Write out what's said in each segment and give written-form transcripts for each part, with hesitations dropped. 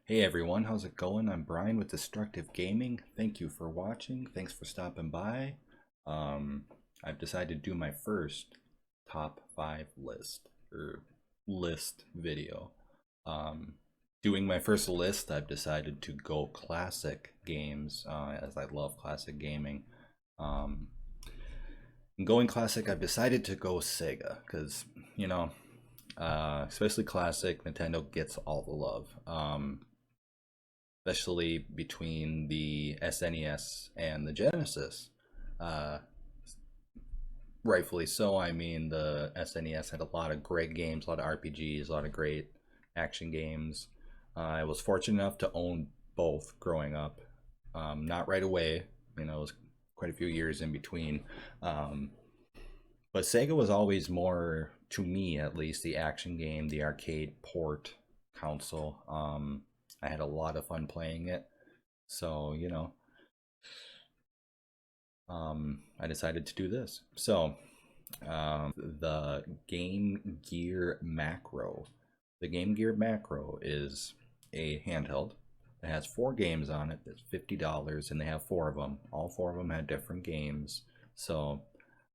Hey everyone, how's it going? I'm Brian with Destructive Gaming. Thank you for watching. Thanks for stopping by. Um, I've decided to do my first top 5 list video. Um, Doing my first list, I've decided to go classic games, as I love classic gaming. Um, Going classic, I've decided to go Sega because, you know, especially classic, Nintendo gets all the love. Especially between the SNES and the Genesis. Uh, Rightfully so. I mean, the SNES had a lot of great games, a lot of RPGs, a lot of great action games. I was fortunate enough to own both growing up. Not right away, it was quite a few years in between. Um, but Sega was always more, to me at least, the action game, the arcade port console. I had a lot of fun playing it. So, I decided to do this. So, the Game Gear Macro. The Game Gear Macro is a handheld. It has 4 games on it. It's $50, and they have 4 of them. All 4 of them had different games. So,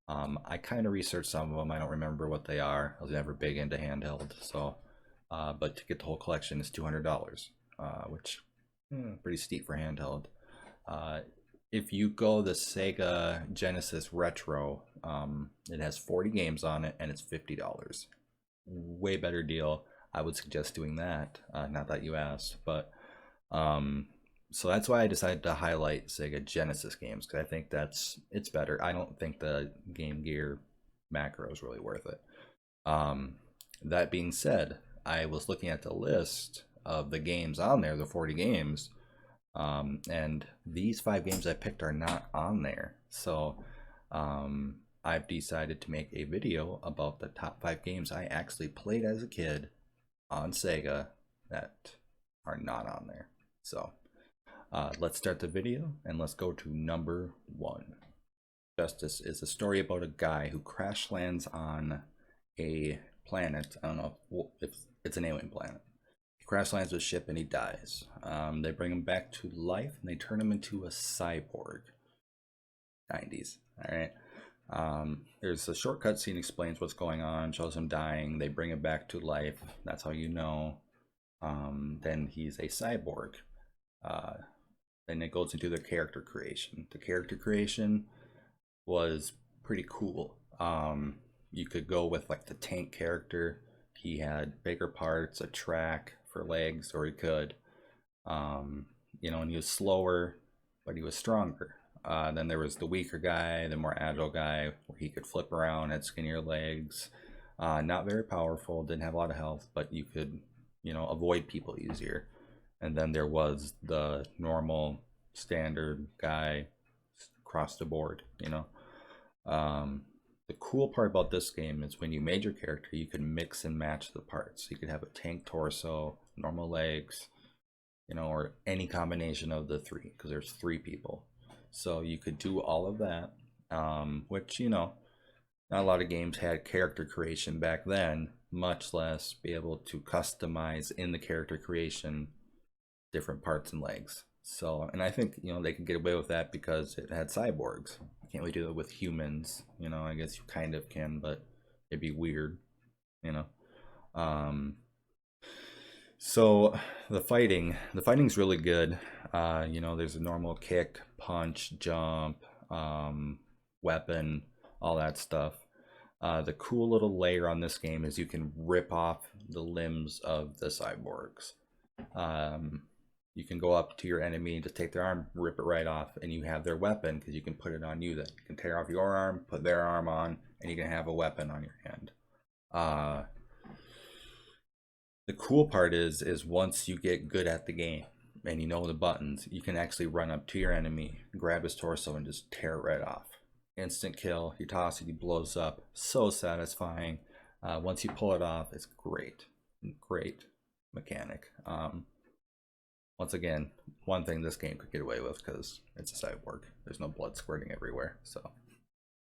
I kind of researched some of them. I don't remember what they are. I was never big into handheld. So, but to get the whole collection is $200, which pretty steep for handheld. Uh, if you go the Sega Genesis Retro, it has 40 games on it and it's $50. Way better deal. I would suggest doing that. Not that you asked, but um, so that's why I decided to highlight Sega Genesis games because I think it's better. I don't think the Game Gear Macro is really worth it. Um, that being said, I was looking at the list of the games on there, the 40 games, and these 5 games I picked are not on there. So I've decided to make a video about the top 5 games I actually played as a kid on Sega that are not on there. So let's start the video and let's go to number 1. Justice is a story about a guy who crash lands on a planet. I don't know if it's an alien planet. He crash lands with a ship and he dies. They bring him back to life and they turn him into a cyborg. 90s. All right. There's a short cutscene explains what's going on, shows him dying. They bring him back to life. That's how you know. Then he's a cyborg. Then it goes into the character creation. The character creation was pretty cool. You could go with like the tank character. He had bigger parts, a track for legs, or he could, and he was slower, but he was stronger. Then there was the weaker guy, the more agile guy, where he could flip around, had skinnier legs. Not very powerful, didn't have a lot of health, but you could, avoid people easier. And then there was the normal, standard guy across the board. The cool part about this game is when you made your character, you could mix and match the parts. You could have a tank torso, normal legs, or any combination of the 3, because there's 3 people. So you could do all of that, which, not a lot of games had character creation back then, much less be able to customize in the character creation different parts and legs. So, and I think, they could get away with that because it had cyborgs. You can't really do it with humans, I guess you kind of can, but it'd be weird, you know. Um, so the fighting's really good. There's a normal kick, punch, jump, weapon, all that stuff. The cool little layer on this game is you can rip off the limbs of the cyborgs. You can go up to your enemy and just take their arm, rip it right off, and you have their weapon because you can put it on you. Then you can tear off your arm, put their arm on, and you can have a weapon on your hand. The cool part is once you get good at the game and you know the buttons, you can actually run up to your enemy, grab his torso, and just tear it right off. Instant kill. You toss it, he blows up. So satisfying. Once you pull it off, it's great. Great mechanic. Once again, one thing this game could get away with because it's a cyborg. There's no blood squirting everywhere. So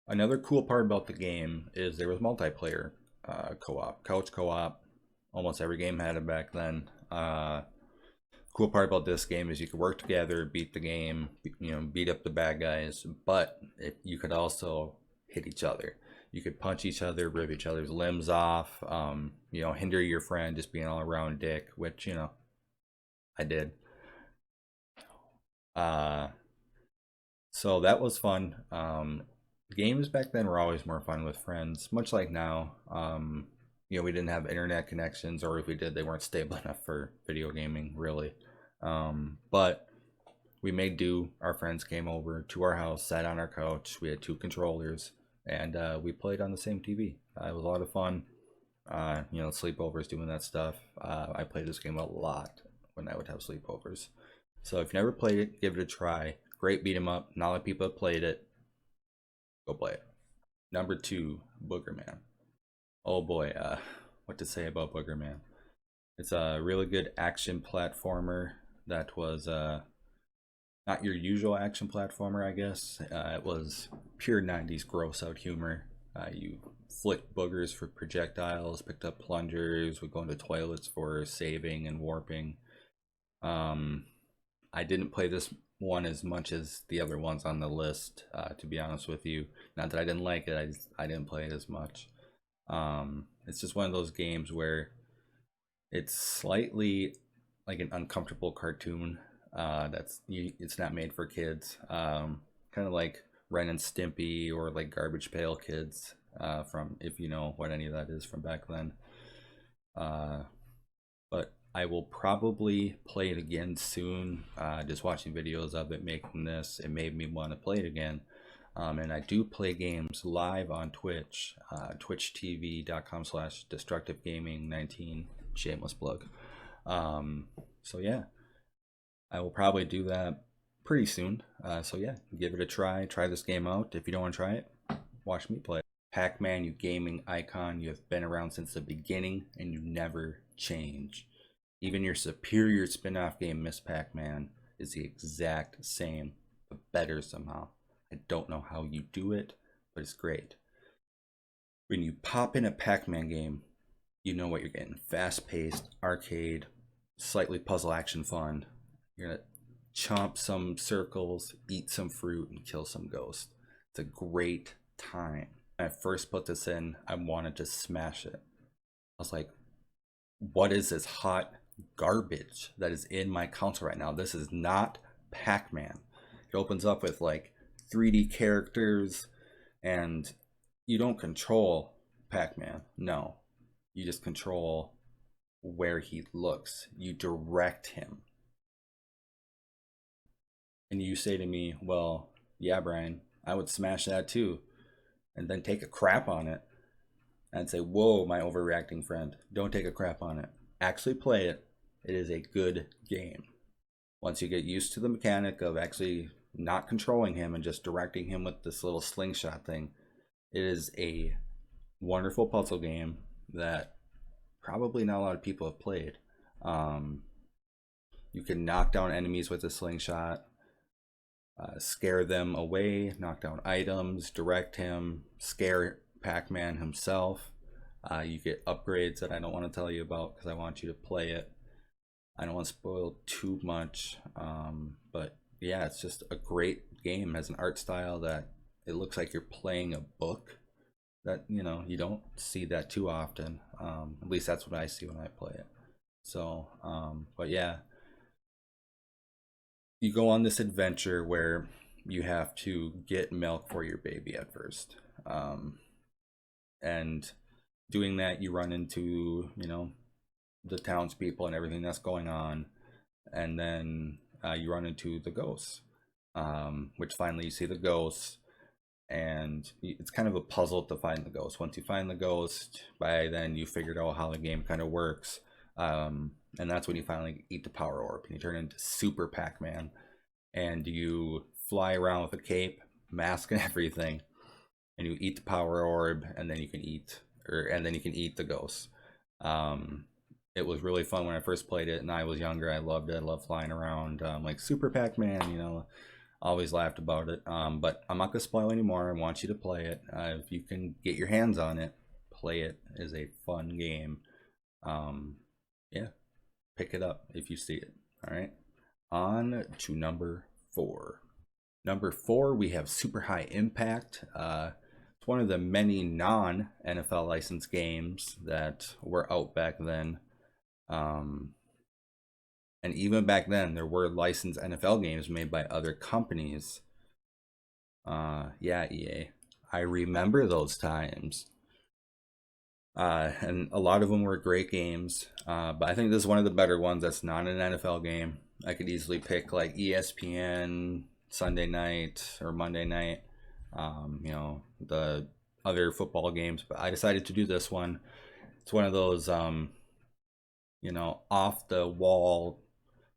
another cool part about the game is there was multiplayer co-op, couch co-op. Almost every game had it back then. Cool part about this game is you could work together, beat the game, you know, beat up the bad guys, but you could also hit each other. You could punch each other, rip each other's limbs off, you know, hinder your friend just being all around dick, which, you know, I did. Uh, so that was fun. Games back then were always more fun with friends, much like now. You know, we didn't have internet connections, or if we did, they weren't stable enough for video gaming, really. But we made do. Our friends came over to our house, sat on our couch. We had two controllers, and we played on the same TV. It was a lot of fun. You know, sleepovers, doing that stuff. I played this game a lot when I would have sleepovers. So if you never played it, give it a try. Great beat 'em up. Not a lot of people have played it. Go play it. Number 2, Booger Man. Oh boy, what to say about Booger Man? It's a really good action platformer that was not your usual action platformer, I guess. It was pure 90s gross out humor. You flicked boogers for projectiles, picked up plungers, would go into toilets for saving and warping. I didn't play this one as much as the other ones on the list, to be honest with you. Not that I didn't like it, I didn't play it as much. It's just one of those games where it's slightly like an uncomfortable cartoon. It's not made for kids. Kind of like Ren and Stimpy or like Garbage Pail Kids, from, if you know what any of that is from back then. But I will probably play it again soon. Just watching videos of it making this, it made me want to play it again. And I do play games live on Twitch, twitchtv.com/destructivegaming19, shameless plug. So yeah, I will probably do that pretty soon. So yeah, give it a try this game out. If you don't want to try it, watch me play. PacMan, you gaming icon, you have been around since the beginning and you never change. Even your superior spin-off game, Miss Pac-Man, is the exact same, but better somehow. I don't know how you do it, but it's great. When you pop in a Pac-Man game, you know what you're getting. Fast-paced, arcade, slightly puzzle action fun. You're gonna chomp some circles, eat some fruit, and kill some ghosts. It's a great time. When I first put this in, I wanted to smash it. I was like, what is this hot garbage that is in my console right now? This is not Pac-Man. It opens up with like 3D characters, and you don't control Pac-Man. No, you just control where he looks. You direct him. And you say to me, well, yeah, Brian, I would smash that too, and then take a crap on it. I'd say, whoa, my overreacting friend, don't take a crap on it. Actually play it. It is a good game. Once you get used to the mechanic of actually not controlling him and just directing him with this little slingshot thing, it is a wonderful puzzle game that probably not a lot of people have played. You can knock down enemies with a slingshot, scare them away, knock down items, direct him, scare Pac-Man himself. You get upgrades that I don't want to tell you about because I want you to play it. I don't want to spoil too much, but yeah, it's just a great game. It has an art style that it looks like you're playing a book. That, you know, you don't see that too often. At least that's what I see when I play it. So, but yeah, you go on this adventure where you have to get milk for your baby at first, and doing that, you run into, you know, the townspeople and everything that's going on, and then you run into the ghosts, which finally you see the ghosts, and it's kind of a puzzle to find the ghost. Once you find the ghost, by then you figured out how the game kind of works, and that's when you finally eat the power orb and you turn into Super Pac-Man, and you fly around with a cape, mask, and everything, and you eat the power orb, and then you can eat, the ghosts. It was really fun when I first played it, and I was younger. I loved it. I loved flying around, like Super Pac-Man, you know. Always laughed about it. But I'm not gonna spoil anymore. I want you to play it. If you can get your hands on it, play it. It is a fun game. Yeah, pick it up if you see it. All right. On to number 4. Number 4, we have Super High Impact. It's one of the many non NFL licensed games that were out back then. Um, and even back then, there were licensed NFL games made by other companies. Yeah, EA. I remember those times. And a lot of them were great games. But I think this is one of the better ones that's not an NFL game. I could easily pick like ESPN Sunday night or Monday night, the other football games. But I decided to do this one. It's one of those, off the wall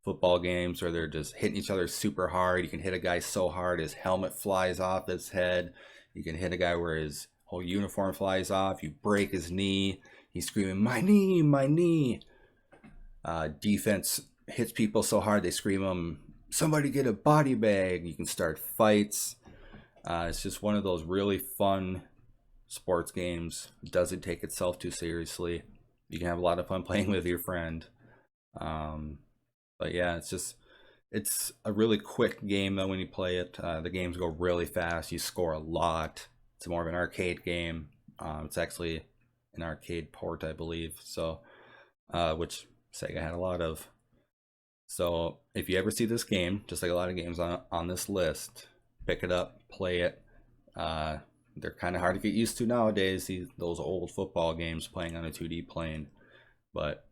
football games where they're just hitting each other super hard. You can hit a guy so hard his helmet flies off his head. You can hit a guy where his whole uniform flies off. You break his knee. He's screaming, "My knee, my knee." Defense hits people so hard they scream, "Somebody get a body bag." You can start fights. It's just one of those really fun sports games. It doesn't take itself too seriously. You can have a lot of fun playing with your friend. But yeah, it's a really quick game though when you play it. The games go really fast. You score a lot. It's more of an arcade game. It's actually an arcade port, I believe. So, which Sega had a lot of. So if you ever see this game, just like a lot of games on this list, pick it up, play it. They're kind of hard to get used to nowadays. Those old football games playing on a 2D plane, but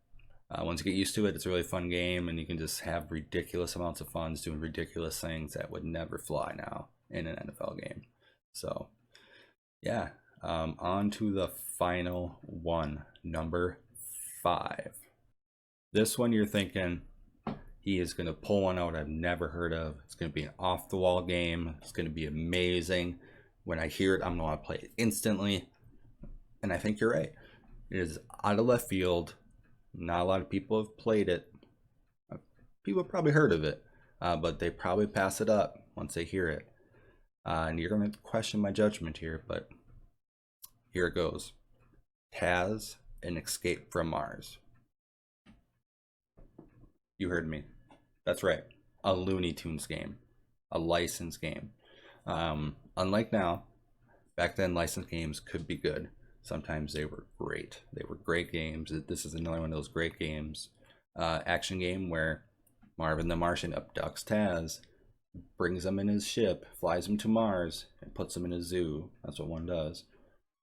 once you get used to it, it's a really fun game, and you can just have ridiculous amounts of fun doing ridiculous things that would never fly now in an NFL game. So, yeah, on to the final one, number 5. This one you're thinking he is going to pull one out I've never heard of. It's going to be an off the wall game. It's going to be amazing. When I hear it, I'm going to play it instantly. And I think you're right. It is out of left field. Not a lot of people have played it. People have probably heard of it, but they probably pass it up once they hear it. And you're going to question my judgment here, but here it goes. Taz, An Escape from Mars. You heard me. That's right. A Looney Tunes game. A licensed game. Unlike now, back then licensed games could be good. Sometimes they were great. They were great games. This is another one of those great games. Action game where Marvin the Martian abducts Taz, brings him in his ship, flies him to Mars, and puts him in a zoo. That's what one does.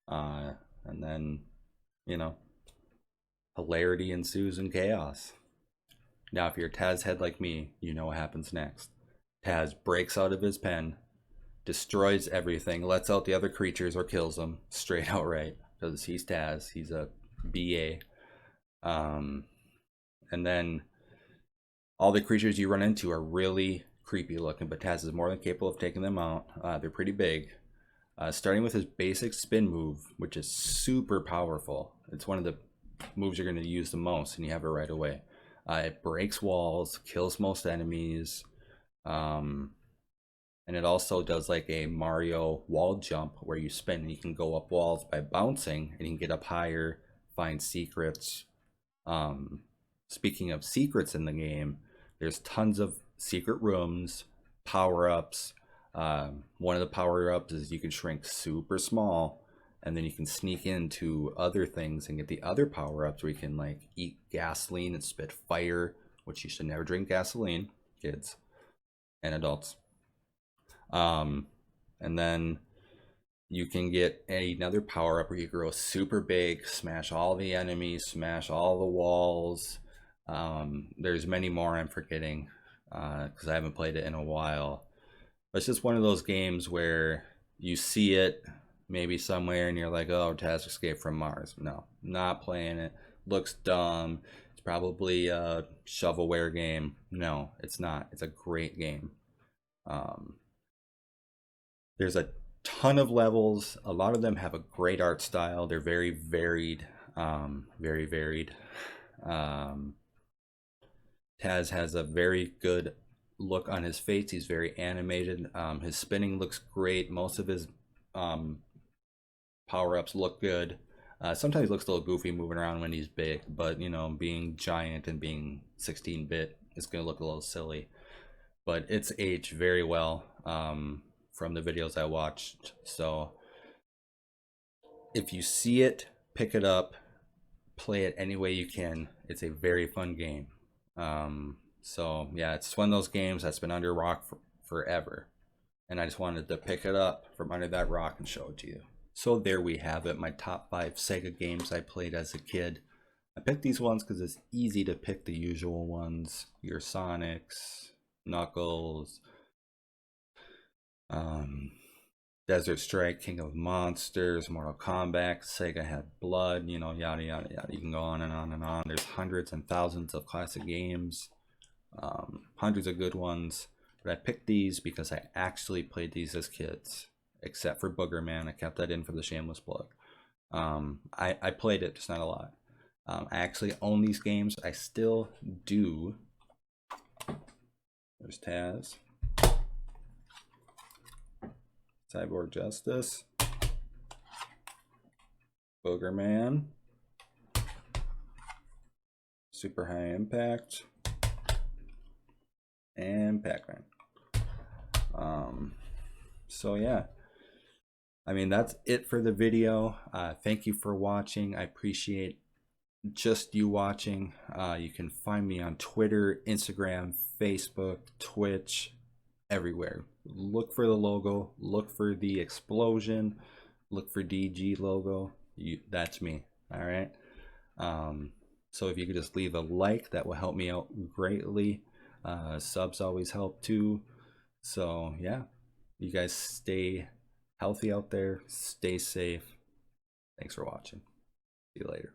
And then, hilarity ensues and chaos. Now, if you're a Taz head like me, you know what happens next. Taz breaks out of his pen, destroys everything, lets out the other creatures or kills them straight outright because he's Taz. He's a BA. And then all the creatures you run into are really creepy looking, but Taz is more than capable of taking them out. They're pretty big. Starting with his basic spin move, which is super powerful. It's one of the moves you're going to use the most, and you have it right away. It breaks walls, kills most enemies, and it also does like a Mario wall jump where you spin and you can go up walls by bouncing, and you can get up higher, find secrets. Speaking of secrets in the game, there's tons of secret rooms, power-ups. One of the power-ups is you can shrink super small, and then you can sneak into other things and get the other power-ups where you can like eat gasoline and spit fire, which you should never drink gasoline, kids and adults. And then you can get another power-up where you grow super big, smash all the enemies, smash all the walls. There's many more I'm forgetting because I haven't played it in a while. But it's just one of those games where you see it maybe somewhere and you're like, oh, Taz Escape from Mars. No, not playing it. Looks dumb. It's probably a shovelware game. No, it's not. It's a great game. There's a ton of levels. A lot of them have a great art style. They're very varied. Very varied. Taz has a very good look on his face. He's very animated. His spinning looks great. Most of his power-ups look good. Sometimes he looks a little goofy moving around when he's big, but being giant and being 16-bit, it's gonna look a little silly, but it's aged very well from the videos I watched. So if you see it, pick it up, play it any way you can. It's a very fun game. So yeah, it's one of those games that's been under a rock forever, and I just wanted to pick it up from under that rock and show it to you. So there we have it, my top 5 Sega games I played as a kid. I picked these ones because it's easy to pick the usual ones, your Sonics, Knuckles, Desert Strike, King of Monsters, Mortal Kombat, Sega had Blood, you know, yada yada yada. You can go on and on and on. There's hundreds and thousands of classic games, hundreds of good ones. But I picked these because I actually played these as kids, except for Booger Man. I kept that in for the shameless plug. I played it, just not a lot. I actually own these games. I still do. There's Taz. Cyborg Justice. Booger Man. Super High Impact. And PacMan. So yeah. I mean, that's it for the video. Thank you for watching. I appreciate just you watching. You can find me on Twitter, Instagram, Facebook, Twitch, everywhere. Look for the logo, look for the explosion, look for DG logo. That's me. All right. So if you could just leave a like, that will help me out greatly. Subs always help too. So yeah, you guys stay healthy out there, stay safe. Thanks for watching. See you later.